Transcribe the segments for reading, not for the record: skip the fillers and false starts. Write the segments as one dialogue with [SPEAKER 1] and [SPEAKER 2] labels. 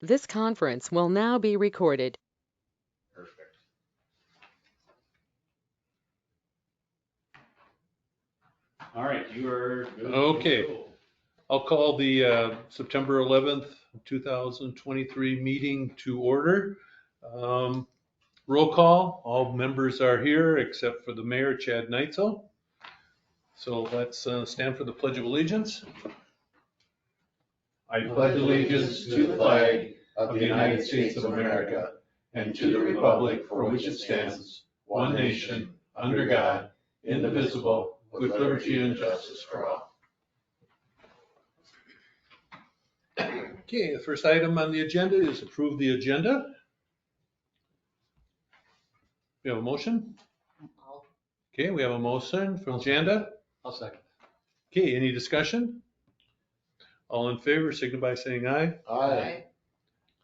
[SPEAKER 1] This conference will now be recorded.
[SPEAKER 2] Perfect. All right, you are good.
[SPEAKER 3] Okay. I'll call the September 11th, 2023 meeting to order. Roll call, all members are here except for the mayor, Chad Neitzel. So let's stand for the Pledge of Allegiance. I pledge allegiance to the flag of the United States of America and to the republic for which it stands, one nation, under God, indivisible, with liberty and justice for all. Okay, the first item on the agenda is approve the agenda. We have a motion? Okay, we have a motion from Janda.
[SPEAKER 4] I'll second.
[SPEAKER 3] Okay, any discussion? All in favor, signify by saying aye.
[SPEAKER 4] Aye.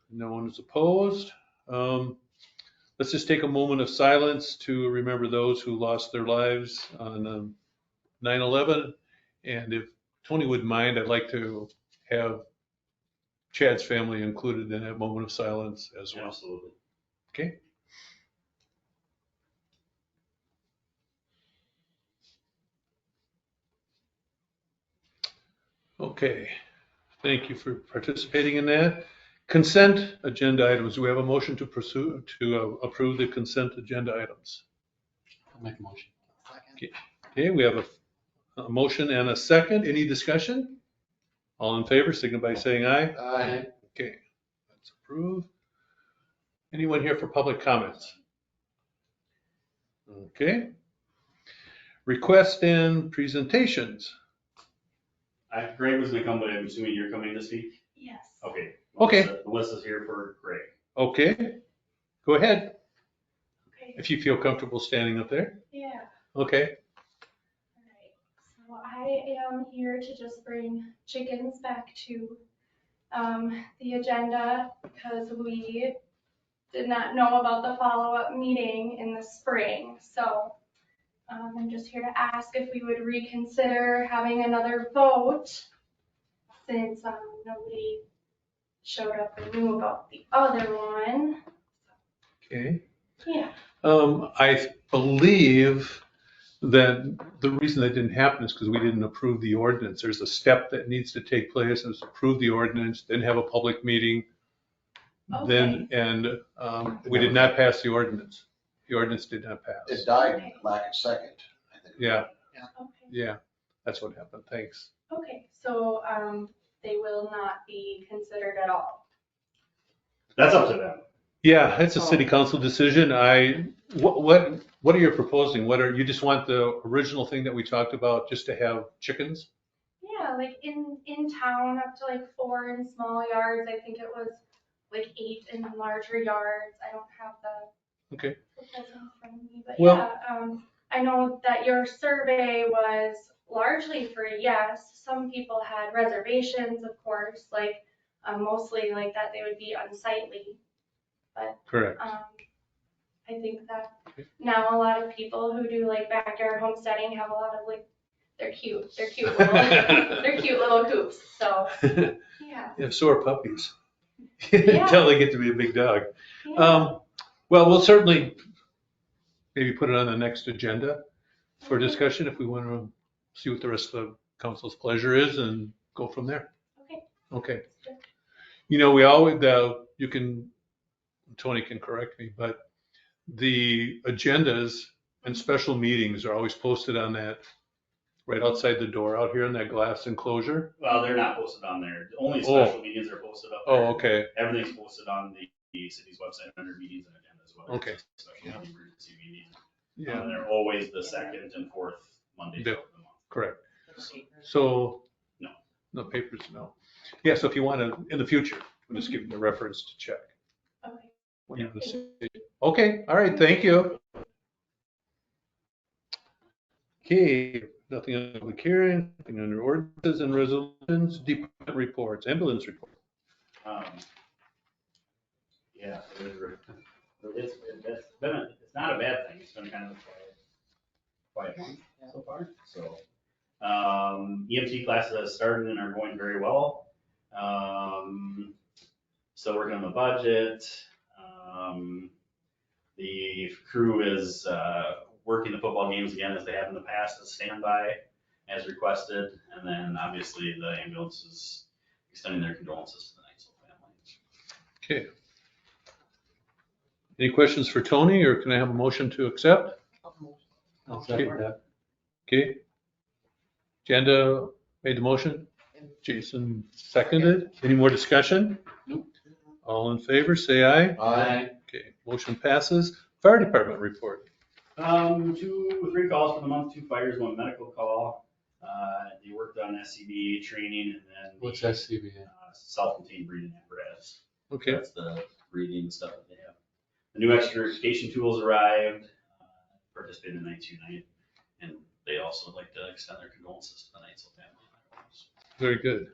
[SPEAKER 3] No one is opposed. Let's just take a moment of silence to remember those who lost their lives on 9/11. And if Tony would mind, I'd like to have Chad's family included in that moment of silence as well.
[SPEAKER 2] Absolutely.
[SPEAKER 3] Okay. Okay, thank you for participating in that. Consent agenda items. Do we have a motion to pursue to approve the consent agenda items?
[SPEAKER 4] I'll make a motion.
[SPEAKER 3] Okay, we have a motion and a second. Any discussion? All in favor, signify by saying aye.
[SPEAKER 4] Aye.
[SPEAKER 3] Okay, that's approved. Anyone here for public comments? Okay. Request and presentations.
[SPEAKER 2] Greg was gonna come, but I'm assuming you're coming to speak?
[SPEAKER 5] Yes.
[SPEAKER 2] Okay.
[SPEAKER 3] Okay.
[SPEAKER 2] Melissa's here for Greg.
[SPEAKER 3] Okay, go ahead,
[SPEAKER 5] Okay.
[SPEAKER 3] if you feel comfortable standing up there.
[SPEAKER 5] Yeah.
[SPEAKER 3] Okay,
[SPEAKER 5] All right. So I am here to just bring chickens back to the agenda because we did not know about the follow-up meeting in the spring. So I'm just here to ask if we would reconsider having another vote since nobody showed up and knew about the other one.
[SPEAKER 3] okay.
[SPEAKER 5] Yeah.
[SPEAKER 3] I believe that the reason that didn't happen is because we didn't approve the ordinance. There's a step that needs to take place, is approve the ordinance, then have a public meeting. Then, and we did not pass the ordinance. The ordinance did not pass.
[SPEAKER 4] It died lack of second, I think.
[SPEAKER 3] Yeah,
[SPEAKER 5] Okay.
[SPEAKER 3] yeah, that's what happened. Thanks.
[SPEAKER 5] Okay. So they will not be considered at all.
[SPEAKER 2] That's up to them.
[SPEAKER 3] Yeah, it's a city council decision. What are you proposing? You just want the original thing that we talked about, just to have chickens?
[SPEAKER 5] Yeah, like in town, up to like 4 in small yards. I think it was like 8 in larger yards. I don't have the
[SPEAKER 3] Okay.
[SPEAKER 5] proposal in front of me, but
[SPEAKER 3] Well-
[SPEAKER 5] yeah, I know that your survey was largely for yes. Some people had reservations, of course, like mostly like that they would be unsightly. But
[SPEAKER 3] Correct.
[SPEAKER 5] I think that now a lot of people who do like backyard homesteading have a lot of like, they're cute little, they're cute little coops. So yeah.
[SPEAKER 3] Yeah, so are puppies.
[SPEAKER 5] Yeah.
[SPEAKER 3] Until they get to be a big dog.
[SPEAKER 5] Yeah.
[SPEAKER 3] Well, we'll certainly maybe put it on the next agenda for discussion if we want to see what the rest of the council's pleasure is and go from there.
[SPEAKER 5] Okay.
[SPEAKER 3] Okay. You know, we always, Tony can correct me, but the agendas and special meetings are always posted on that, right outside the door out here in that glass enclosure.
[SPEAKER 2] Well, they're not posted on there. Only special meetings are posted up there.
[SPEAKER 3] Oh, okay.
[SPEAKER 2] Everything's posted on the city's website under meetings and agendas. Whether
[SPEAKER 3] Okay.
[SPEAKER 2] it's a special meeting, emergency meeting.
[SPEAKER 3] Yeah,
[SPEAKER 2] They're always the second and fourth Mondays of the month.
[SPEAKER 3] correct. So.
[SPEAKER 2] No.
[SPEAKER 3] No papers, no. Yeah, so if you want to, in the future, we'll just give them the reference to check.
[SPEAKER 5] Okay.
[SPEAKER 3] When you're in the city. Okay, all right, thank you. Okay, nothing on public hearing, nothing under ordinances and resolutions, department reports, ambulance report.
[SPEAKER 2] Yeah, it's not a bad thing. It's been kind of a quiet month so far. So EMT classes have started and are going very well. still working on the budget. The crew is working the football games again as they have in the past as standby as requested. And then obviously the ambulance is extending their condolences to the Knightsville family.
[SPEAKER 3] Okay. Any questions for Tony, or can I have a motion to accept?
[SPEAKER 4] I'll second that.
[SPEAKER 3] Okay. Janda made the motion. Jason seconded. Any more discussion?
[SPEAKER 4] Nope.
[SPEAKER 3] All in favor, say aye.
[SPEAKER 4] Aye.
[SPEAKER 3] Okay, motion passes. Fire department report.
[SPEAKER 2] 3 calls for the month, 2 fires, 1 medical call. They worked on SCBA training and then.
[SPEAKER 4] What's SCBA?
[SPEAKER 2] Self-contained breathing apparatus.
[SPEAKER 3] Okay,
[SPEAKER 2] That's the breathing stuff that they have. The new extrication tools arrived, participated in night 2 night, and they also would like to extend their condolences to the Knightsville family.
[SPEAKER 3] very good.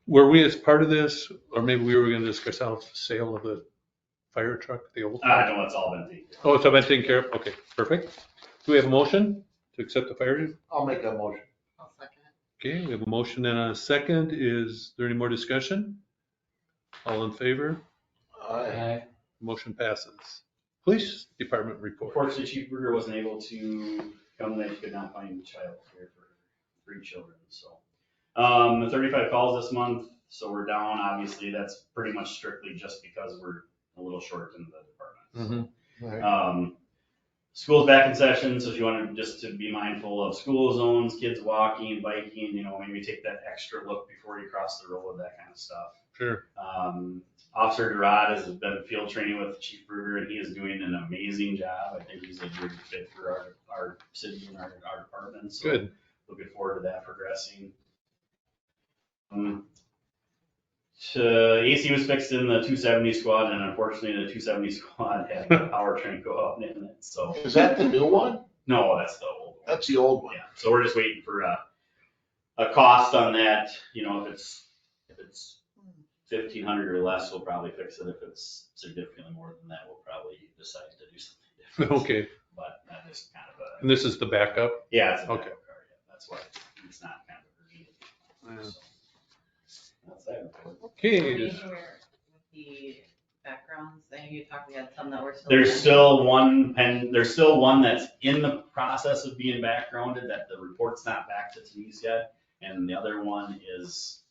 [SPEAKER 3] Were we as part of this, or maybe we were gonna discuss out the sale of the fire truck, the old?
[SPEAKER 2] I know it's all been taken.
[SPEAKER 3] Oh, it's all been taken care of? Okay, perfect. Do we have a motion to accept the fire?
[SPEAKER 4] I'll make that motion.
[SPEAKER 6] I'll second
[SPEAKER 3] Okay, we have a motion and a second. Is there any more discussion? All in favor?
[SPEAKER 4] Aye.
[SPEAKER 3] Motion passes. Police department report.
[SPEAKER 2] Unfortunately, Chief Bruder wasn't able to come tonight. He could not find childcare for 3 children, so. 35 calls this month, so we're down. Obviously, that's pretty much strictly just because we're a little short in the department.
[SPEAKER 3] Mhm.
[SPEAKER 2] School's back in session, so if you want to just to be mindful of school zones, kids walking, biking, maybe take that extra look before you cross the road, that kind of stuff.
[SPEAKER 3] Sure.
[SPEAKER 2] Officer Gerard has been field training with Chief Bruder, and he is doing an amazing job. I think he's a good fit for our city and our department. So
[SPEAKER 3] Good.
[SPEAKER 2] looking forward to that progressing. AC was fixed in the 270 squad, and unfortunately the 270 squad had a powertrain go out in it. So
[SPEAKER 4] Is that the new one?
[SPEAKER 2] no, that's the old one.
[SPEAKER 4] That's the old one.
[SPEAKER 2] Yeah, so we're just waiting for a cost on that. If it's 1,500 or less, we'll probably fix it. If it's significantly more than that, we'll probably decide to do something different.
[SPEAKER 3] Okay,
[SPEAKER 2] But that is kind of
[SPEAKER 3] and this is the backup?
[SPEAKER 2] yeah, it's a
[SPEAKER 3] Okay.
[SPEAKER 2] backup car. Yeah, that's why it's not kind of urgent.
[SPEAKER 3] Yeah.
[SPEAKER 2] So, that's that.
[SPEAKER 3] Okay,
[SPEAKER 6] it. With the backgrounds, I know you talked, we had some that were still.
[SPEAKER 2] There's still one that's in the process of being backgrounded that the report's not back to Denise yet. And the other one is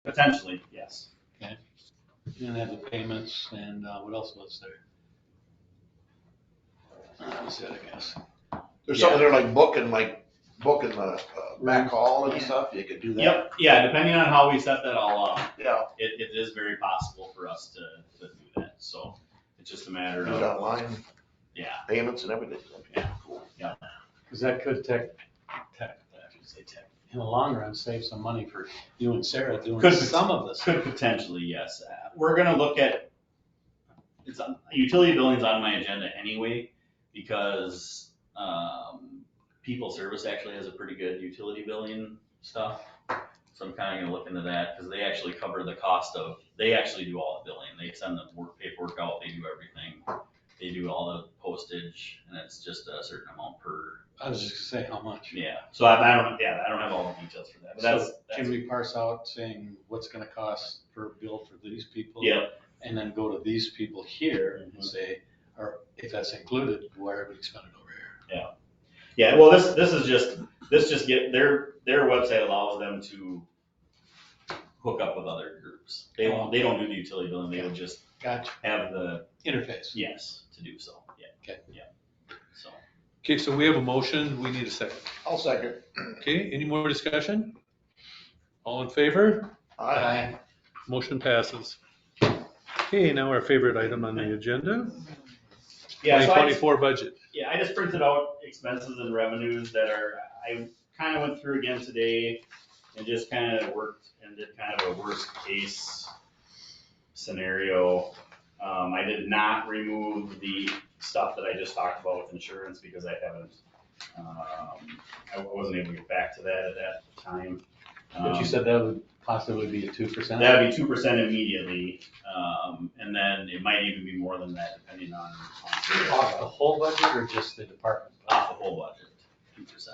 [SPEAKER 2] Potentially, yes.
[SPEAKER 7] And have the payments and what else was there? That was it, I guess.
[SPEAKER 4] There's something there like booking the back hall and
[SPEAKER 6] Yeah.
[SPEAKER 4] stuff, you could do that.
[SPEAKER 2] Yep, yeah, depending on how we set that all up,
[SPEAKER 4] Yeah,
[SPEAKER 2] it is very possible for us to do that, so it's just a matter
[SPEAKER 4] do it
[SPEAKER 2] of,
[SPEAKER 4] online,
[SPEAKER 2] yeah.
[SPEAKER 4] payments and everything.
[SPEAKER 2] Yeah.
[SPEAKER 4] Cool.
[SPEAKER 7] Because that could in the long run, save some money for you and Sarah doing
[SPEAKER 2] Could-
[SPEAKER 7] some of this.
[SPEAKER 2] Could potentially, yes. We're gonna look at, utility billing's on my agenda anyway, because, People Service actually has a pretty good utility billing stuff. So I'm kinda gonna look into that, cause they actually cover the cost of, they actually do all the billing. They send the paperwork out, they do everything. They do all the postage, and it's just a certain amount per,
[SPEAKER 7] I was just gonna say, how much?
[SPEAKER 2] yeah. So I don't have all the details for that, but
[SPEAKER 7] So
[SPEAKER 2] that's,
[SPEAKER 7] can we parse out saying what's gonna cost per bill for these people?
[SPEAKER 2] yeah.
[SPEAKER 7] And then go to these people here and
[SPEAKER 2] Mhm.
[SPEAKER 7] say, or if that's included, why are we spending over here?
[SPEAKER 2] Yeah, well, this just get, their website allows them to hook up with other groups. They don't do the utility billing, they would just
[SPEAKER 7] Gotcha.
[SPEAKER 2] have the,
[SPEAKER 7] Interface.
[SPEAKER 2] yes, to do so, yeah.
[SPEAKER 7] Okay.
[SPEAKER 2] Yeah, so.
[SPEAKER 3] Okay, so we have a motion, we need a second.
[SPEAKER 4] I'll second.
[SPEAKER 3] Okay, any more discussion? All in favor?
[SPEAKER 4] Aye.
[SPEAKER 3] Motion passes. Okay, now our favorite item on the agenda,
[SPEAKER 2] Yeah, so
[SPEAKER 3] 2024 budget.
[SPEAKER 2] Yeah, I just printed out expenses and revenues that are, I kind of went through again today and just kind of worked and did kind of a worst case scenario. I did not remove the stuff that I just talked about with insurance because I haven't, I wasn't able to get back to that at that time.
[SPEAKER 7] But you said that would possibly be a 2%?
[SPEAKER 2] That'd be 2% immediately, and then it might even be more than that depending on.
[SPEAKER 7] Off the whole budget or just the department?
[SPEAKER 2] Off the whole budget, 2%.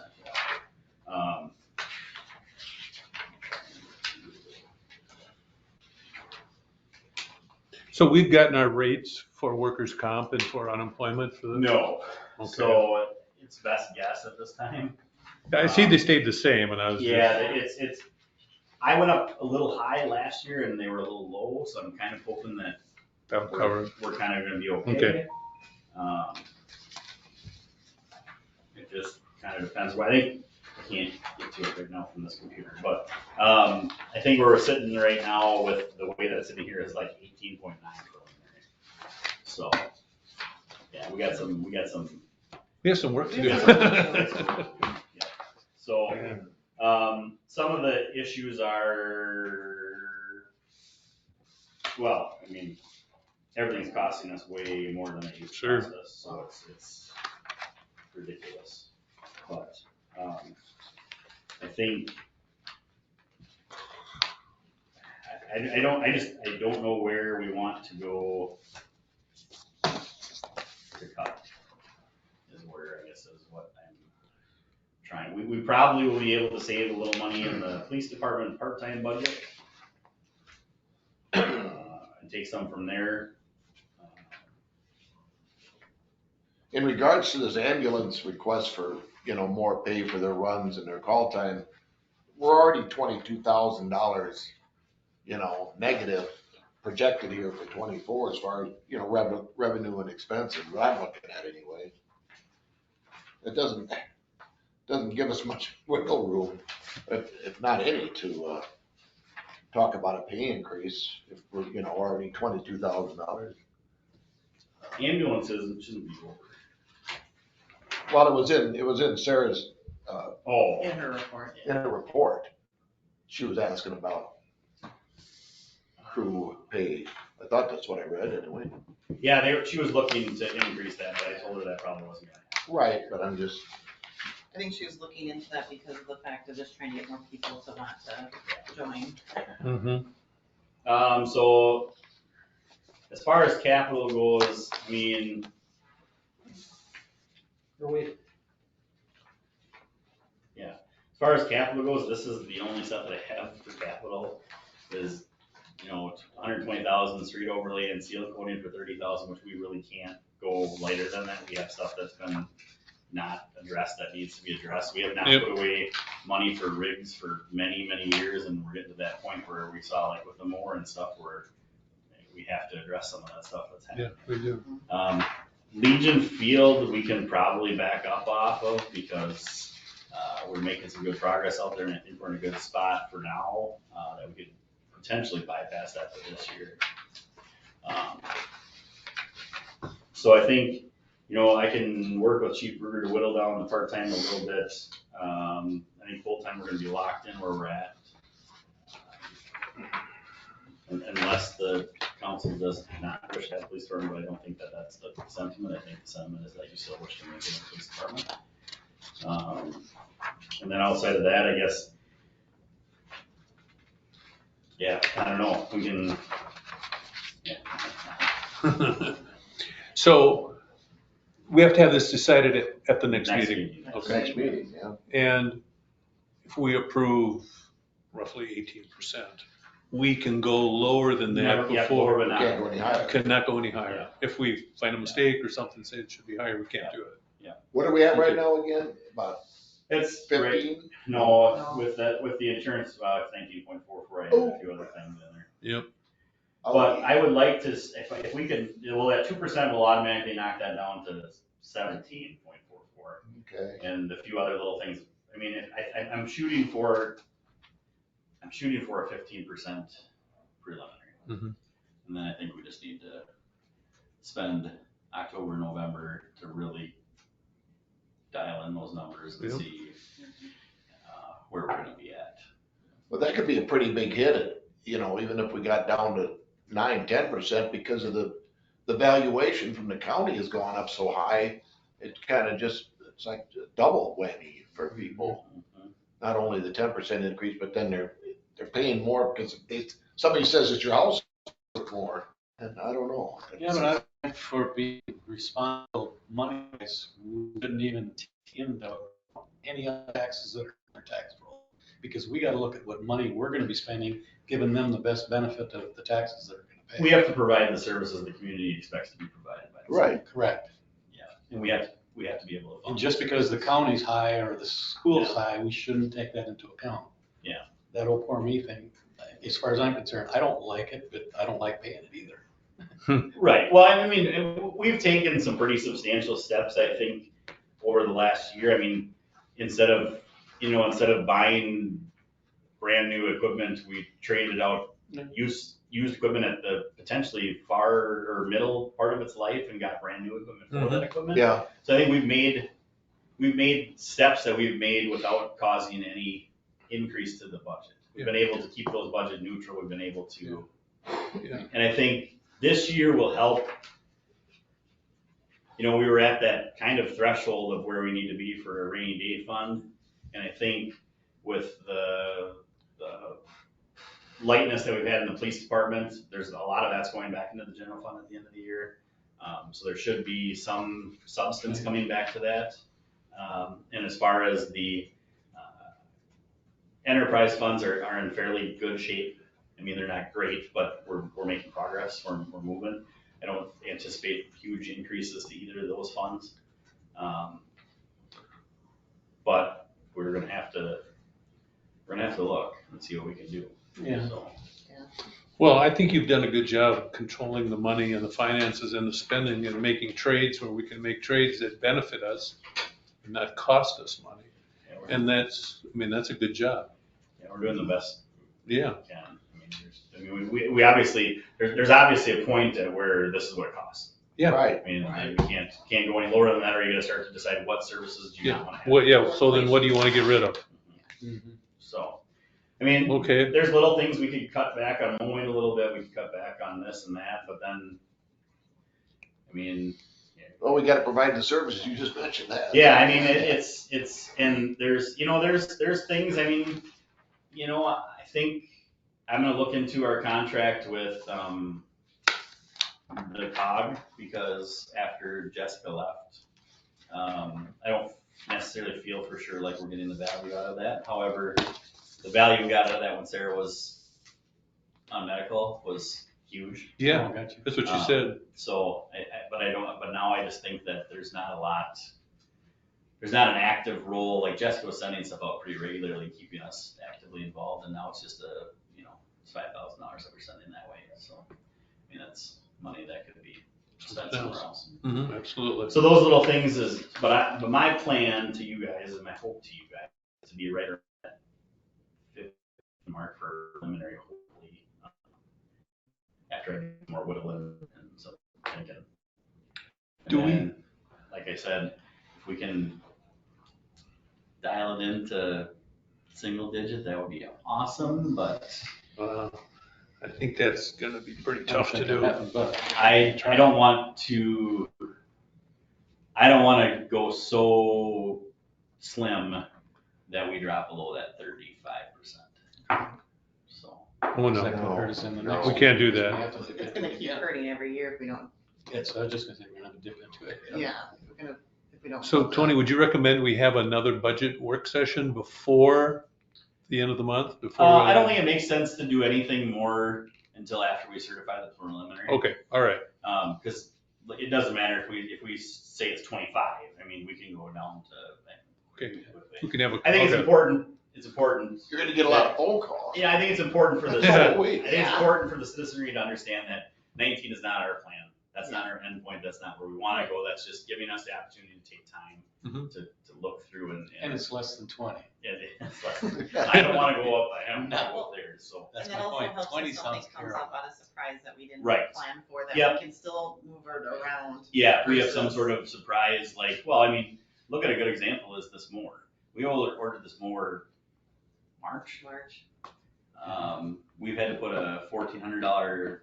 [SPEAKER 3] So we've gotten our rates for workers' comp and for unemployment for the.
[SPEAKER 2] No,
[SPEAKER 3] Okay.
[SPEAKER 2] so it's best guess at this time.
[SPEAKER 3] I see they stayed the same when I was.
[SPEAKER 2] Yeah, it's, I went up a little high last year and they were a little low, so I'm kind of hoping that
[SPEAKER 3] I'm covered.
[SPEAKER 2] we're kind of gonna be okay.
[SPEAKER 3] Okay.
[SPEAKER 2] It just kind of depends, I think, I can't get to it right now from this computer, but, I think where we're sitting right now with the way that it's sitting here is like 18.9 preliminary. So, yeah, we got some.
[SPEAKER 3] We have some work to do.
[SPEAKER 2] Yeah. So, some of the issues are, well, I mean, everything's costing us way more than it used to
[SPEAKER 3] Sure.
[SPEAKER 2] cost us, so it's ridiculous. But, I think, I don't know where we want to go to cut, is where, I guess, is what I'm trying. We probably will be able to save a little money in the police department part-time budget. And take some from there.
[SPEAKER 4] In regards to this ambulance request for, more pay for their runs and their call time, we're already $22,000, negative projected here for 24 as far as, revenue and expenses, what I'm looking at anyway. It doesn't give us much wiggle room, if not any, to, talk about a pay increase if we're, already $22,000.
[SPEAKER 2] Ambulances shouldn't be over.
[SPEAKER 4] Well, it was in Sarah's,
[SPEAKER 2] Oh,
[SPEAKER 6] In her report.
[SPEAKER 4] in her report. She was asking about crew pay. I thought that's what I read anyway.
[SPEAKER 2] yeah, she was looking to increase that, but I told her that probably wasn't gonna happen.
[SPEAKER 4] Right, but I'm just,
[SPEAKER 6] I think she was looking into that because of the fact of just trying to get more people to want to join.
[SPEAKER 3] Mm-hmm.
[SPEAKER 2] So as far as capital goes, I mean. Yeah, as far as capital goes, this is the only stuff that I have for capital is, 120,000 street overlay and seal coating for 30,000, which we really can't go lighter than that. We have stuff that's been not addressed that needs to be addressed. We have not
[SPEAKER 3] Yep.
[SPEAKER 2] put away money for rigs for many, many years, and we're getting to that point where we saw like with the mower and stuff where we have to address some of that stuff that's happening.
[SPEAKER 3] Yeah, we do.
[SPEAKER 2] Legion Field, we can probably back up off of because we're making some good progress out there, and I think we're in a good spot for now that we could potentially bypass that for this year. So I think, I can work with Chief Bruder to whittle down the part-time a little bit. I think full-time, we're gonna be locked in where we're at. Unless the council does not push that police department, but I don't think that that's the sentiment. I think the sentiment is that you still wish to maintain the police department. And then outside of that, I guess, yeah, I don't know, we can, yeah.
[SPEAKER 3] So we have to have this decided at the next meeting. Okay.
[SPEAKER 4] Next meeting, yeah.
[SPEAKER 3] And if we approve roughly 18%, we can go lower than that
[SPEAKER 2] Never- yeah, lower
[SPEAKER 3] before.
[SPEAKER 2] but not-
[SPEAKER 4] Can't go any higher.
[SPEAKER 3] Cannot go any higher.
[SPEAKER 2] Yeah.
[SPEAKER 3] If we find a mistake or something, say it should be higher, we can't do it.
[SPEAKER 4] What are we at right now again? About
[SPEAKER 2] It's right.
[SPEAKER 4] 15?
[SPEAKER 2] No, with the insurance, it's 19.44, I had a few other things in there.
[SPEAKER 3] Yep.
[SPEAKER 2] But I would like to, if we could, that 2% will automatically knock that down to 17.44.
[SPEAKER 4] Okay.
[SPEAKER 2] And a few other little things. I mean, I'm shooting for a 15% preliminary.
[SPEAKER 3] Mhm.
[SPEAKER 2] And then I think we just need to spend October, November to really dial in those numbers and
[SPEAKER 3] Yep.
[SPEAKER 2] see where we're gonna be at.
[SPEAKER 4] Well, that could be a pretty big hit, even if we got down to 9-10% because of the valuation from the county has gone up so high. It kind of it's like a double whammy for people. Not only the 10% increase, but then they're paying more because somebody says it's your house worth more, and I don't know.
[SPEAKER 7] Yeah, but I think for being responsible money-wise, we shouldn't even take into any other taxes that are in our tax roll. Because we gotta look at what money we're gonna be spending, giving them the best benefit of the taxes that are gonna pay.
[SPEAKER 2] We have to provide the services the community expects to be provided by the city.
[SPEAKER 4] Right.
[SPEAKER 7] Correct.
[SPEAKER 2] And we have to be able to.
[SPEAKER 7] And
[SPEAKER 2] fund
[SPEAKER 7] just
[SPEAKER 2] it.
[SPEAKER 7] because the county's high or the school's high, we shouldn't take that into account.
[SPEAKER 2] Yeah.
[SPEAKER 7] That old poor me thing, as far as I'm concerned, I don't like it, but I don't like paying it either.
[SPEAKER 2] Right, well, I mean, we've taken some pretty substantial steps, I think, over the last year. I mean, instead of buying brand new equipment, we traded out used equipment at the potentially far or middle part of its life and got brand new equipment for that equipment.
[SPEAKER 4] Yeah,
[SPEAKER 2] So I think we've made steps that we've made without causing any increase to the budget. We've been able to keep those budget neutral, we've been able to.
[SPEAKER 3] Yeah.
[SPEAKER 2] And I think this year will help. We were at that kind of threshold of where we need to be for a rainy day fund. And I think with the lightness that we've had in the police department, there's a lot of that's going back into the general fund at the end of the year. So there should be some substance coming back to that. And as far as the enterprise funds are in fairly good shape. I mean, they're not great, but we're making progress, we're moving. I don't anticipate huge increases to either of those funds. But we're gonna have to look and see what we can do.
[SPEAKER 7] Yeah.
[SPEAKER 2] So,
[SPEAKER 3] Well, I think you've done a good job controlling the money and the finances and the spending and making trades where we can make trades that benefit us and not cost us money.
[SPEAKER 2] yeah,
[SPEAKER 3] And that's a good job.
[SPEAKER 2] we're doing the best
[SPEAKER 3] Yeah.
[SPEAKER 2] we can. We obviously, there's obviously a point at where this is what it costs.
[SPEAKER 3] Yeah.
[SPEAKER 4] right.
[SPEAKER 2] I mean, we can't go any lower than that, or you're gonna start to decide what services do you not wanna have.
[SPEAKER 3] Well, yeah, so then what do you want to get rid of?
[SPEAKER 2] So, I mean,
[SPEAKER 3] Okay.
[SPEAKER 2] there's little things we could cut back on mowing a little bit, we could cut back on this and that, but then, I mean,
[SPEAKER 4] Well, we gotta provide the services, you just mentioned that.
[SPEAKER 2] yeah, I mean, it's, and there's things, I mean, I think I'm gonna look into our contract with, the COG, because after Jessica left, I don't necessarily feel for sure like we're getting the value out of that. However, the value we got out of that when Sarah was on medical was huge.
[SPEAKER 3] Yeah,
[SPEAKER 7] Oh, gotcha.
[SPEAKER 3] that's what you said.
[SPEAKER 2] So, but now I just think that there's not a lot there's not an active role, like Jessica was sending stuff out pretty regularly, keeping us actively involved, and now it's just it's $5,000 that we're sending that way, so, I mean, that's money that could be spent somewhere else.
[SPEAKER 3] Absolutely.
[SPEAKER 2] So those little things but my plan to you guys and my hope to you guys is to be right around that 50 mark for preliminary, hopefully, after I get more whittling and some thinking. Like I said, if we can dial it into single digit, that would be awesome, but
[SPEAKER 3] I think that's gonna be pretty tough to do.
[SPEAKER 2] I don't want to go so slim that we drop below that 35%. So.
[SPEAKER 3] Oh,
[SPEAKER 7] That
[SPEAKER 3] no.
[SPEAKER 7] could hurt us in the
[SPEAKER 4] No.
[SPEAKER 7] next.
[SPEAKER 3] We can't do that.
[SPEAKER 7] We have to dip
[SPEAKER 6] It's
[SPEAKER 7] into
[SPEAKER 6] gonna
[SPEAKER 7] it
[SPEAKER 6] keep
[SPEAKER 7] again.
[SPEAKER 6] hurting every year if we don't,
[SPEAKER 7] Yes, I was just gonna say, we're gonna have to dip into it.
[SPEAKER 6] yeah, if we don't.
[SPEAKER 3] So Tony, would you recommend we have another budget work session before the end of the month?
[SPEAKER 2] I don't think it makes sense to do anything more until after we certify the preliminary.
[SPEAKER 3] Okay, all right.
[SPEAKER 2] Because it doesn't matter if we say it's 25, I mean, we can go down to.
[SPEAKER 3] Okay. We can have a.
[SPEAKER 2] I think it's
[SPEAKER 3] okay.
[SPEAKER 2] important,
[SPEAKER 4] You're gonna get a lot of phone calls.
[SPEAKER 2] yeah, I think it's important for the,
[SPEAKER 3] Yeah.
[SPEAKER 2] I think it's important for the citizenry to understand that 19 is not our plan. That's not our endpoint, that's not where we wanna go, that's just giving us the opportunity to take time
[SPEAKER 3] Mhm.
[SPEAKER 2] to look through
[SPEAKER 7] And it's less than 20.
[SPEAKER 2] yeah, it's less- I don't wanna go up, I don't wanna go up there, so.
[SPEAKER 7] That's
[SPEAKER 6] And
[SPEAKER 7] my
[SPEAKER 6] that also
[SPEAKER 7] point.
[SPEAKER 6] helps
[SPEAKER 7] 20
[SPEAKER 6] if something
[SPEAKER 7] sounds
[SPEAKER 6] comes
[SPEAKER 7] terrible.
[SPEAKER 6] up out of surprise that we didn't
[SPEAKER 2] Right.
[SPEAKER 6] plan for, that
[SPEAKER 2] Yep.
[SPEAKER 6] we can still move it around.
[SPEAKER 2] Yeah, if we have some
[SPEAKER 6] Versus-
[SPEAKER 2] sort of surprise, like, well, I mean, look at a good example is this mower. We ordered this mower March. We've had to put a $1,400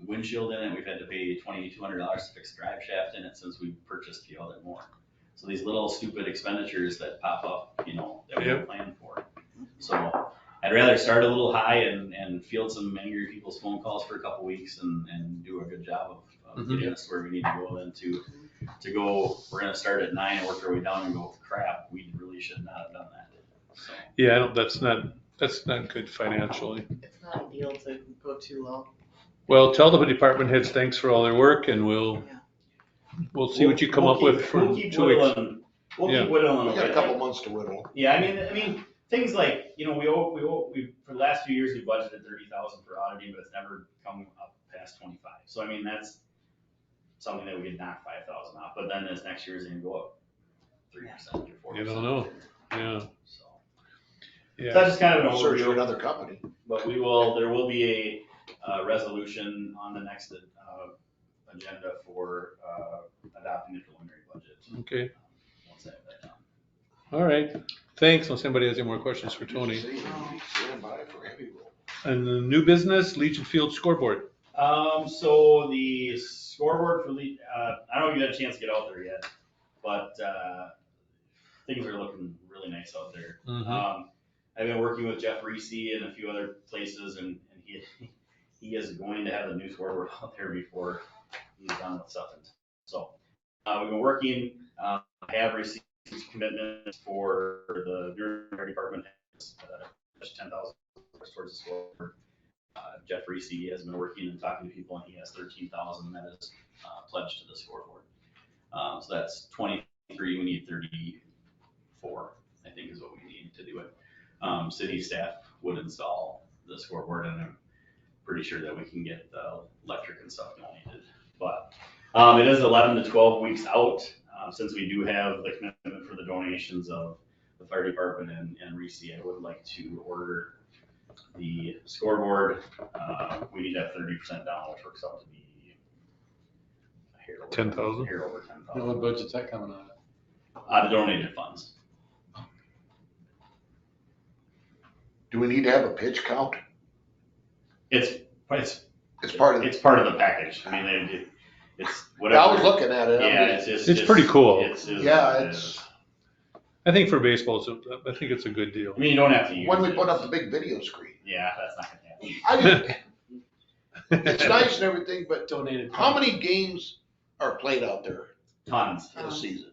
[SPEAKER 2] windshield in it. We've had to pay $2,200 to fix the drive shaft in it since we purchased the other mower. So these little stupid expenditures that pop up, that we don't plan for. So I'd rather start a little high and field some angry people's phone calls for a couple weeks and do a good job of getting us where we need to go than to go, we're gonna start at 9 and work our way down and go, crap, we really should not have done that. So.
[SPEAKER 3] Yeah, that's not good financially.
[SPEAKER 6] It's not ideal to go too low.
[SPEAKER 3] Well, tell the department heads thanks for all their work and we'll see what you come up with for
[SPEAKER 2] We'll keep
[SPEAKER 3] 2 weeks.
[SPEAKER 2] whittling. We'll
[SPEAKER 3] Yeah.
[SPEAKER 2] keep whittling
[SPEAKER 4] We got
[SPEAKER 2] away.
[SPEAKER 4] a couple months to whittle.
[SPEAKER 2] Yeah, I mean, things like, we for the last few years, we budgeted 30,000 for auditing, but it's never come up past 25. So I mean, that's something that we could knock 5,000 off, but then this next year is gonna go up 3% or 4%.
[SPEAKER 3] You don't know, yeah,
[SPEAKER 2] So
[SPEAKER 3] yeah.
[SPEAKER 2] that's just kind of an
[SPEAKER 4] Search for
[SPEAKER 2] overview,
[SPEAKER 4] another company.
[SPEAKER 2] but there will be a resolution on the next agenda for adopting the preliminary budget.
[SPEAKER 3] Okay,
[SPEAKER 2] Once I have that done.
[SPEAKER 3] all right. Thanks. Unless anybody has any more questions for Tony.
[SPEAKER 4] Stand by for heavy roll.
[SPEAKER 3] And the new business, Legion Field scoreboard.
[SPEAKER 2] So the scoreboard for I don't know if you had a chance to get out there yet, but things are looking really nice out there. I've been working with Jeff Reese and a few other places, and he is going to have the new scoreboard out there before he's done with Sutton. So we've been working. I have received commitments for the Fire Department, $10,000 towards the scoreboard. Jeff Reese has been working and talking to people, and he has 13,000 that is pledged to the scoreboard. So that's 23. We need 34, I think, is what we need to do it. City staff would install the scoreboard, and I'm pretty sure that we can get the electric and stuff donated. But it is 11 to 12 weeks out, since we do have the commitment for the donations of the fire department and Reese. I would like to order the scoreboard. We need to have 30% down, which works out to be here over
[SPEAKER 3] 10,000?
[SPEAKER 2] Here over 10,000.
[SPEAKER 7] What budget's that coming out of?
[SPEAKER 2] The donated funds.
[SPEAKER 4] Do we need to have a pitch count?
[SPEAKER 2] It's
[SPEAKER 4] It's part of,
[SPEAKER 2] part of the package. I mean, it's
[SPEAKER 4] I
[SPEAKER 2] whatever.
[SPEAKER 4] was looking at it.
[SPEAKER 2] Yeah,
[SPEAKER 4] I'm just-
[SPEAKER 3] It's pretty cool.
[SPEAKER 4] Yeah, it's,
[SPEAKER 3] I think for baseball, I think it's a good deal.
[SPEAKER 2] I mean, you don't have to use
[SPEAKER 4] when we
[SPEAKER 2] it.
[SPEAKER 4] put up the big video screen.
[SPEAKER 2] Yeah, that's not gonna happen.
[SPEAKER 4] It's nice and everything, but
[SPEAKER 7] Donated.
[SPEAKER 4] how many games are played out there
[SPEAKER 2] Tons.
[SPEAKER 4] in a season?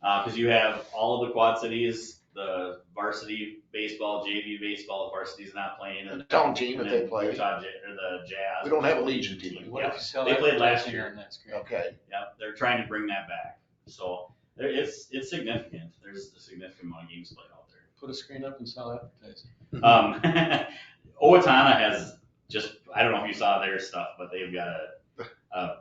[SPEAKER 2] Because you have all of the Quad Cities, the varsity baseball, JV baseball, varsity's not playing.
[SPEAKER 4] And the town team,
[SPEAKER 2] and
[SPEAKER 4] if they
[SPEAKER 2] then
[SPEAKER 4] play.
[SPEAKER 2] Utah or the Jazz.
[SPEAKER 4] We don't have a Legion team.
[SPEAKER 7] What if you sell
[SPEAKER 2] They
[SPEAKER 7] that
[SPEAKER 2] played
[SPEAKER 7] for
[SPEAKER 2] last
[SPEAKER 7] $10
[SPEAKER 2] year.
[SPEAKER 7] and that's great.
[SPEAKER 4] Okay,
[SPEAKER 2] Yep, they're trying to bring that back. So It's significant. There's a significant amount of games played out there.
[SPEAKER 7] Put a screen up and sell advertising.
[SPEAKER 2] Owatonna has just, I don't know if you saw their stuff, but they've got a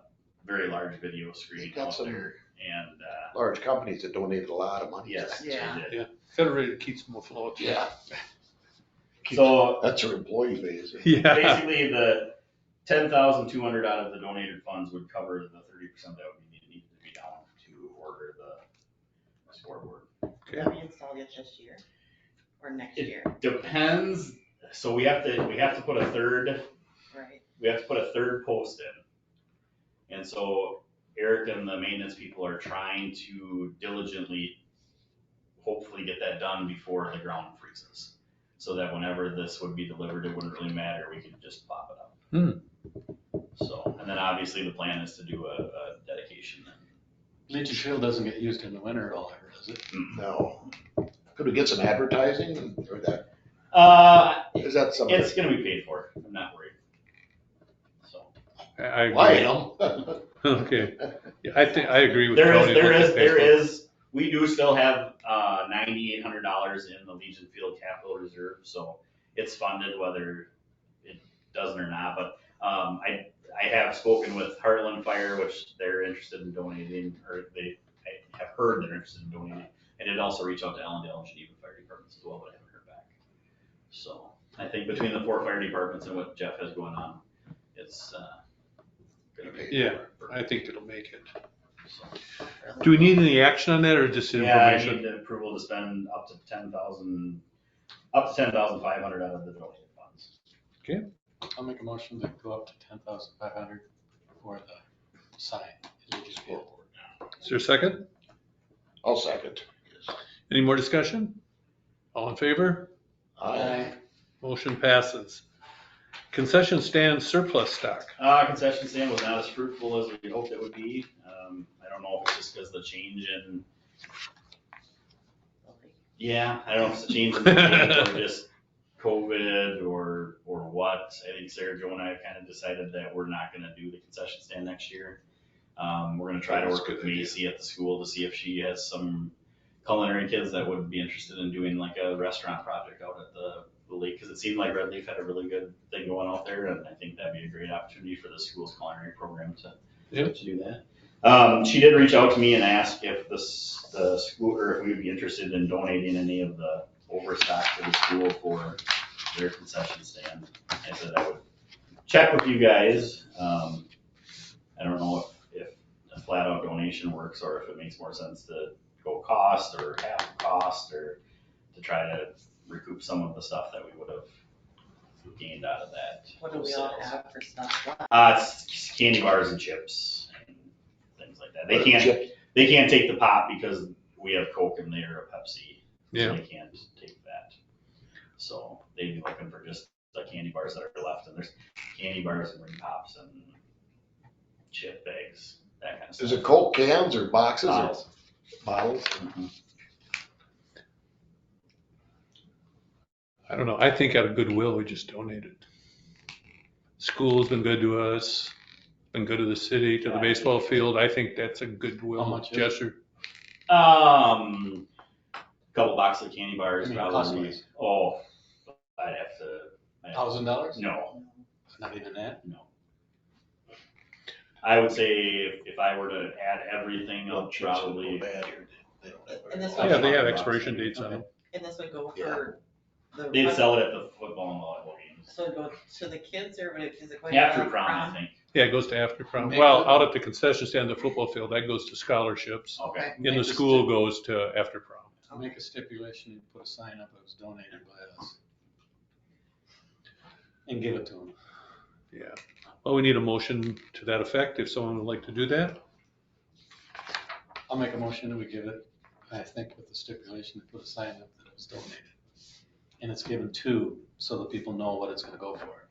[SPEAKER 2] very large video screen
[SPEAKER 4] Got
[SPEAKER 2] out
[SPEAKER 4] some-
[SPEAKER 2] there. And,
[SPEAKER 4] Large companies that donated a lot of money. to
[SPEAKER 2] yes,
[SPEAKER 4] that.
[SPEAKER 2] they
[SPEAKER 6] Yeah.
[SPEAKER 2] did.
[SPEAKER 3] Federated keeps them afloat.
[SPEAKER 4] Yeah,
[SPEAKER 2] So
[SPEAKER 4] that's their employee base.
[SPEAKER 3] Yeah.
[SPEAKER 2] basically the 10,200 out of the donated funds would cover the 30% that would need to be down to order the scoreboard.
[SPEAKER 6] Have we installed it this year or next
[SPEAKER 2] It-
[SPEAKER 6] year?
[SPEAKER 2] Depends, so we have to put a third
[SPEAKER 6] Right.
[SPEAKER 2] post in. And so Eric and the maintenance people are trying to diligently, hopefully get that done before the ground freezes. So that whenever this would be delivered, it wouldn't really matter, we could just pop it up. So, and then obviously the plan is to do a dedication then.
[SPEAKER 7] Legion Field doesn't get used in the winter at all ever, does it?
[SPEAKER 4] No. Could we get some advertising or that, is that something?
[SPEAKER 2] It's gonna be paid for, I'm not worried. So,
[SPEAKER 3] I agree.
[SPEAKER 4] Why am?
[SPEAKER 3] Okay. Yeah, I agree with
[SPEAKER 2] there
[SPEAKER 3] Tony.
[SPEAKER 2] is, we do still have, $9,800 in the Legion Field Capital Reserve, so it's funded whether it doesn't or not, but, I have spoken with Heartland Fire, which they're interested in donating, or I have heard they're interested in donating. I did also reach out to Allendale and Geneva Fire Departments as well, but I haven't heard back. So, I think between the 4 fire departments and what Jeff has going on, it's, gonna be.
[SPEAKER 3] Yeah, I think it'll make it.
[SPEAKER 2] So.
[SPEAKER 3] Do we need any action on that or just
[SPEAKER 2] Yeah, I
[SPEAKER 3] information?
[SPEAKER 2] need the approval to spend up to 10,500 out of the donated funds.
[SPEAKER 7] I'll make a motion to go up to 10,500 for the sign. at Legion Field.
[SPEAKER 3] Is there a second?
[SPEAKER 4] I'll second.
[SPEAKER 3] Any more discussion? All in favor?
[SPEAKER 4] Aye.
[SPEAKER 3] Motion passes. Concession stand surplus stock.
[SPEAKER 2] Concession stand was not as fruitful as we hoped it would be. I don't know if it's just because the change in, yeah, I don't know if it's a change in the date or just COVID or what. I think Sarah Jo and I have kind of decided that we're not gonna do the concession stand next year. We're gonna try to
[SPEAKER 3] That's a
[SPEAKER 2] work
[SPEAKER 3] good
[SPEAKER 2] with
[SPEAKER 3] idea.
[SPEAKER 2] Macy at the school to see if she has some culinary kids that would be interested in doing like a restaurant project out at the lake, because it seemed like Red Leaf had a really good thing going out there, and I think that'd be a great opportunity for the school's culinary program to do that. She did reach out to me and ask if the school, or if we would be interested in donating any of the overstock to the school for their concession stand. I said I would check with you guys. I don't know if a flat out donation works or if it makes more sense to go cost or half cost, or to try to recoup some of the stuff that we would have gained out of that.
[SPEAKER 6] What do we all have for stuff left?
[SPEAKER 2] It's candy bars and chips and things like that. They can't take the pop because we have Coke and they're a Pepsi.
[SPEAKER 3] Yeah.
[SPEAKER 2] So they can't take that. So they'd be looking for just the candy bars that are left, and there's candy bars and ring pops and chip bags, that kind of stuff.
[SPEAKER 4] Is it Coke cans or boxes? or
[SPEAKER 2] Bottles.
[SPEAKER 4] Bottles?
[SPEAKER 2] Mhm.
[SPEAKER 3] I don't know. I think out of goodwill, we just donated. School's been good to us, been good to the city, to the baseball field. I think that's a
[SPEAKER 7] How
[SPEAKER 3] goodwill
[SPEAKER 7] much is it?
[SPEAKER 3] gesture.
[SPEAKER 2] Couple boxes of candy bars,
[SPEAKER 7] I mean,
[SPEAKER 2] probably.
[SPEAKER 7] cost-wise.
[SPEAKER 2] Oh, I'd have to.
[SPEAKER 7] $1,000?
[SPEAKER 2] No,
[SPEAKER 7] Not even that?
[SPEAKER 2] no. I would say if I were to add everything
[SPEAKER 4] Well,
[SPEAKER 2] up,
[SPEAKER 4] chips don't
[SPEAKER 2] probably.
[SPEAKER 4] go bad here.
[SPEAKER 6] And this
[SPEAKER 3] Yeah,
[SPEAKER 6] one,
[SPEAKER 3] they have expiration dates on them.
[SPEAKER 6] and this would go
[SPEAKER 4] Yeah.
[SPEAKER 6] for the.
[SPEAKER 2] They'd sell it at the football and volleyball games.
[SPEAKER 6] So it'd go to the kids or is it going to?
[SPEAKER 2] After prom, I think.
[SPEAKER 3] Yeah, it goes to after prom.
[SPEAKER 7] Make
[SPEAKER 3] Well,
[SPEAKER 7] it-
[SPEAKER 3] out at the concession stand, the football field, that goes to scholarships.
[SPEAKER 2] Okay.
[SPEAKER 3] In the
[SPEAKER 7] Make a
[SPEAKER 3] school goes to after prom.
[SPEAKER 7] I'll make a stipulation and put a sign up that was donated by us. And give it to them.
[SPEAKER 3] Yeah. Well, we need a motion to that effect, if someone would like to do that.
[SPEAKER 7] I'll make a motion that we give it, I think with the stipulation to put a sign up that it was donated. And it's given to, so that people know what it's gonna go for.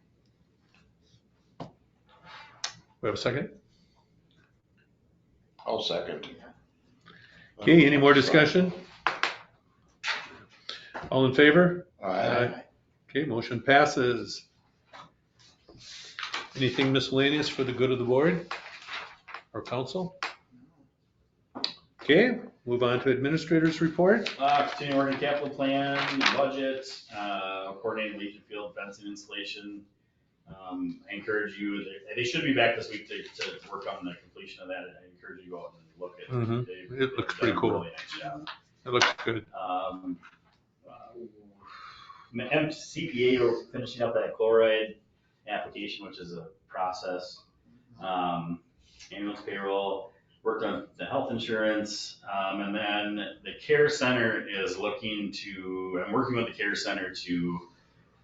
[SPEAKER 3] We have a second?
[SPEAKER 4] I'll second.
[SPEAKER 3] Okay, any more discussion? All in favor?
[SPEAKER 4] Aye.
[SPEAKER 3] Okay, motion passes. Anything miscellaneous for the good of the board or council? Okay, move on to administrators report.
[SPEAKER 2] Continue working capital plan, budget, coordinating Legion Field fencing installation. I encourage you, they should be back this week to work on the completion of that. I encourage you to go out and look at it.
[SPEAKER 3] Mhm.
[SPEAKER 2] They've
[SPEAKER 3] It looks
[SPEAKER 2] done
[SPEAKER 3] pretty
[SPEAKER 2] a
[SPEAKER 3] cool.
[SPEAKER 2] really nice job.
[SPEAKER 3] It looks good.
[SPEAKER 2] CPA, we're finishing up that chloride application, which is a process. Ambulance payroll, worked on the health insurance, and then the care center is looking to, I'm working with the care center to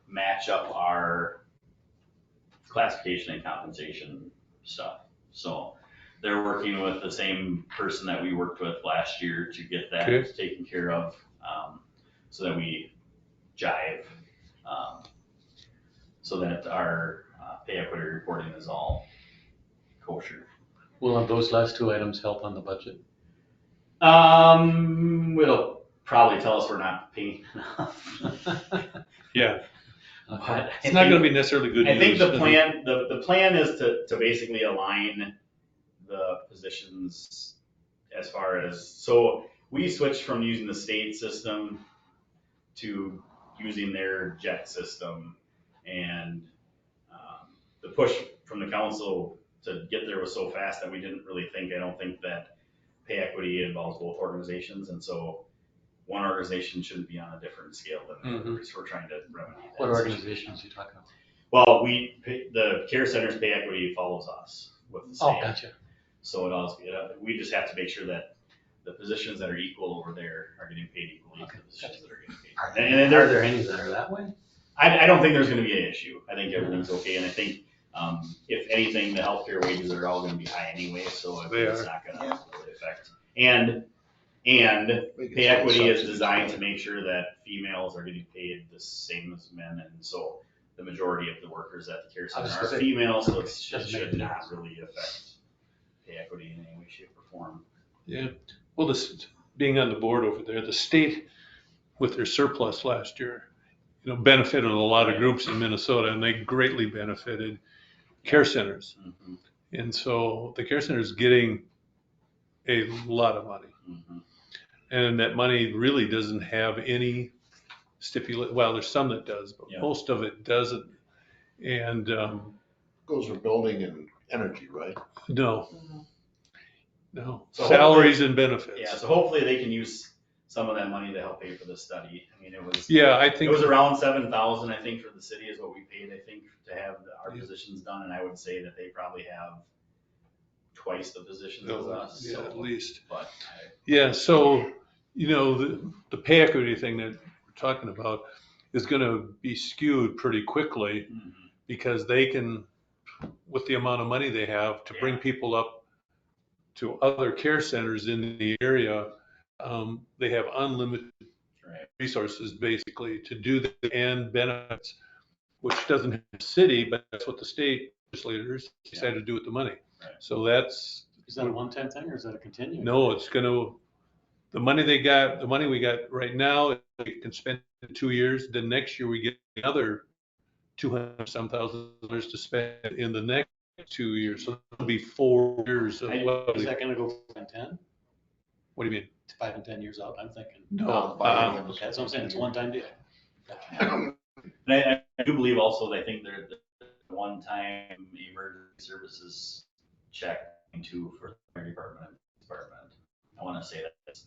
[SPEAKER 2] match up our classification and compensation stuff. So they're working with the same person that we worked with last year to get that
[SPEAKER 3] Okay.
[SPEAKER 2] taken care of, so that we jive, so that our pay equity reporting is all kosher.
[SPEAKER 7] Will those last two items help on the budget?
[SPEAKER 2] It'll probably tell us we're not paying enough.
[SPEAKER 3] Yeah,
[SPEAKER 2] But I
[SPEAKER 3] it's not
[SPEAKER 2] think-
[SPEAKER 3] gonna be necessarily good news.
[SPEAKER 2] I think the plan is to basically align the positions as far as, so we switched from using the state system to using their jet system. And the push from the council to get there was so fast that we didn't really think, I don't think that pay equity involves both organizations. And so one organization shouldn't be on a different scale than the other, so we're trying to remedy that.
[SPEAKER 7] What organizations are you talking about?
[SPEAKER 2] Well, the care center's pay equity follows us with the
[SPEAKER 7] Oh,
[SPEAKER 2] state.
[SPEAKER 7] gotcha.
[SPEAKER 2] So it also, we just have to make sure that the positions that are equal over there are getting paid equally to the positions that are getting paid. And
[SPEAKER 7] Are
[SPEAKER 2] there,
[SPEAKER 7] there any that are that way?
[SPEAKER 2] I don't think there's gonna be an issue. I think everything's okay, and I think, if anything, the healthcare wages are all gonna be high anyway, so
[SPEAKER 3] They
[SPEAKER 2] it's
[SPEAKER 3] are.
[SPEAKER 2] not gonna really affect. And pay equity is designed to make sure that females are getting paid the same as men, and so the majority of the workers at the care
[SPEAKER 7] I was
[SPEAKER 2] center
[SPEAKER 7] gonna
[SPEAKER 2] are
[SPEAKER 7] say,
[SPEAKER 2] females, so it
[SPEAKER 7] doesn't make
[SPEAKER 2] should
[SPEAKER 7] a
[SPEAKER 2] not
[SPEAKER 7] difference.
[SPEAKER 2] really affect pay equity in any way, shape, or form.
[SPEAKER 3] Yeah, well, this, being on the board over there, the state with their surplus last year, benefited a lot of groups in Minnesota, and they greatly benefited care centers.
[SPEAKER 2] Mhm,
[SPEAKER 3] And so the care center is getting a lot of money.
[SPEAKER 2] mhm.
[SPEAKER 3] And that money really doesn't have any well, there's some that does, but
[SPEAKER 2] Yeah.
[SPEAKER 3] most of it doesn't. And,
[SPEAKER 4] Goes for building and energy, right?
[SPEAKER 3] no,
[SPEAKER 6] Mhm.
[SPEAKER 3] no,
[SPEAKER 2] So
[SPEAKER 3] salaries and benefits.
[SPEAKER 2] Yeah, so hopefully they can use some of that money to help pay for this study. I mean,
[SPEAKER 3] Yeah, I
[SPEAKER 2] it
[SPEAKER 3] think,
[SPEAKER 2] was around 7,000, I think, for the city is what we paid, I think, to have our
[SPEAKER 3] Yeah.
[SPEAKER 2] positions done, and I would say that they probably have twice the positions as us,
[SPEAKER 3] yeah, at
[SPEAKER 2] so,
[SPEAKER 3] least.
[SPEAKER 2] but
[SPEAKER 3] Yeah, so, the pay equity thing that we're talking about is gonna be skewed pretty quickly because they can, with the amount of money they have, to bring
[SPEAKER 2] Yeah.
[SPEAKER 3] people up to other care centers in the area, they have unlimited
[SPEAKER 2] right,
[SPEAKER 3] resources basically to do that and benefits, which doesn't have the city, but that's what the state legislators decided to do with the money.
[SPEAKER 2] Right.
[SPEAKER 3] So that's,
[SPEAKER 7] Is that a one-time thing or is that a continuing?
[SPEAKER 3] no, it's gonna, the money we got right now, we can spend in 2 years, then next year we get another 200-some thousand dollars to spend in the next 2 years. So it'll be 4 years of,
[SPEAKER 7] Is that gonna go 5 and 10?
[SPEAKER 3] what do you mean?
[SPEAKER 7] 5 and 10 years out, I'm thinking.
[SPEAKER 3] No,
[SPEAKER 7] That's what I'm saying, it's a one-time deal.
[SPEAKER 2] And I do believe also, I think they're the one-time emergency services check too for the fire department. I wanna say it's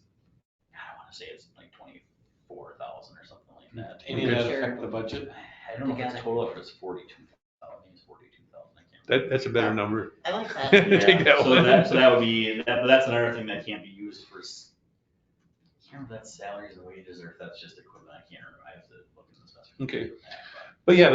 [SPEAKER 2] like 24,000 or something like that.
[SPEAKER 7] Any of that affect the budget?
[SPEAKER 2] I don't know if it's
[SPEAKER 6] Together.
[SPEAKER 2] total, if it's 42,000, I think it's 42,000, I can't.
[SPEAKER 3] that's a better number.
[SPEAKER 6] I like that.
[SPEAKER 3] Take that
[SPEAKER 2] So
[SPEAKER 3] one.
[SPEAKER 2] that would be, but that's another thing that can't be used for, I can't remember if that's salaries and wages or if that's just equipment, I can't remember, I have to look in the specifications.
[SPEAKER 3] Okay. But yeah,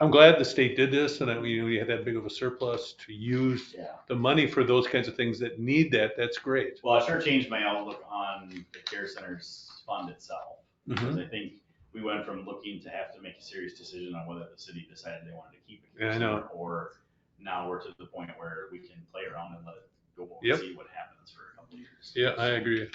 [SPEAKER 3] I'm glad the state did this and that we had that big of a surplus to use
[SPEAKER 2] Yeah,
[SPEAKER 3] the money for those kinds of things that need that. That's great.
[SPEAKER 2] well, it sure changed my outlook on the care center's fund itself, because
[SPEAKER 3] Mhm.
[SPEAKER 2] I think we went from looking to have to make a serious decision on whether the city decided they wanted to keep it.
[SPEAKER 3] Yeah, I know.
[SPEAKER 2] Or now we're to the point where we can play around and let it go
[SPEAKER 3] Yep.
[SPEAKER 2] and see what happens for a couple of years.
[SPEAKER 3] Yeah, I agree.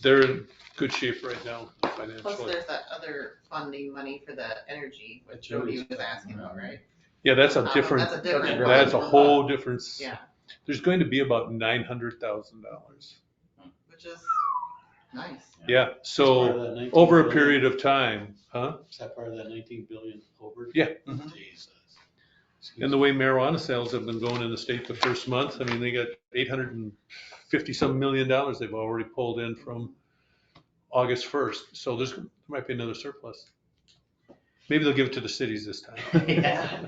[SPEAKER 3] They're in good shape right now
[SPEAKER 6] Plus,
[SPEAKER 3] financially.
[SPEAKER 6] there's that other funding money for the energy, which Jody was asking about, right?
[SPEAKER 3] Yeah, that's a different,
[SPEAKER 6] That's a different.
[SPEAKER 3] that's a
[SPEAKER 6] fund.
[SPEAKER 3] whole different.
[SPEAKER 6] Yeah.
[SPEAKER 3] There's going to be about $900,000
[SPEAKER 6] which is nice.
[SPEAKER 3] Yeah,
[SPEAKER 7] Is that part of
[SPEAKER 3] so
[SPEAKER 7] that 19
[SPEAKER 3] over a
[SPEAKER 7] billion?
[SPEAKER 3] period of time, huh?
[SPEAKER 7] Is that part of that 19 billion over?
[SPEAKER 3] Yeah.
[SPEAKER 7] Jesus.
[SPEAKER 3] And the way marijuana sales have been going in the state the first month, I mean, they got 850 some million dollars they've already pulled in from August 1st. So there might be another surplus. Maybe they'll give it to the cities this time.
[SPEAKER 2] Yeah.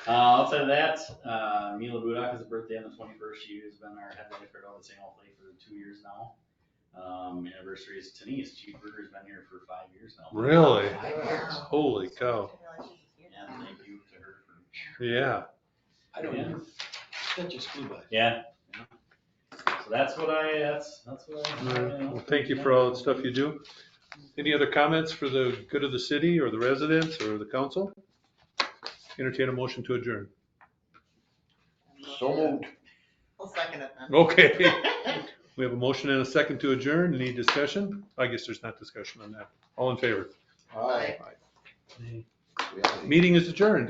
[SPEAKER 2] Outside of that, Mila Budak has a birthday on the 21st. She has been our head lifeguard out at St. Paul Lake for 2 years now. Anniversary is Denise. Cheeseburger's been here for 5 years now.
[SPEAKER 3] Really?
[SPEAKER 6] Wow.
[SPEAKER 3] Holy cow.
[SPEAKER 2] Yeah, thank you to her for.
[SPEAKER 3] Yeah.
[SPEAKER 7] I don't
[SPEAKER 2] Yeah.
[SPEAKER 7] know. That just flew by.
[SPEAKER 2] Yeah. So that's what that's what
[SPEAKER 3] All right. Well, thank you for all the stuff you do. Any other comments for the good of the city or the residents or the council? Entertain a motion to adjourn.
[SPEAKER 4] So moved.
[SPEAKER 6] I'll second it then.
[SPEAKER 3] Okay. We have a motion and a second to adjourn. Any discussion? I guess there's not discussion on that. All in favor?
[SPEAKER 4] All right.
[SPEAKER 3] Meeting is adjourned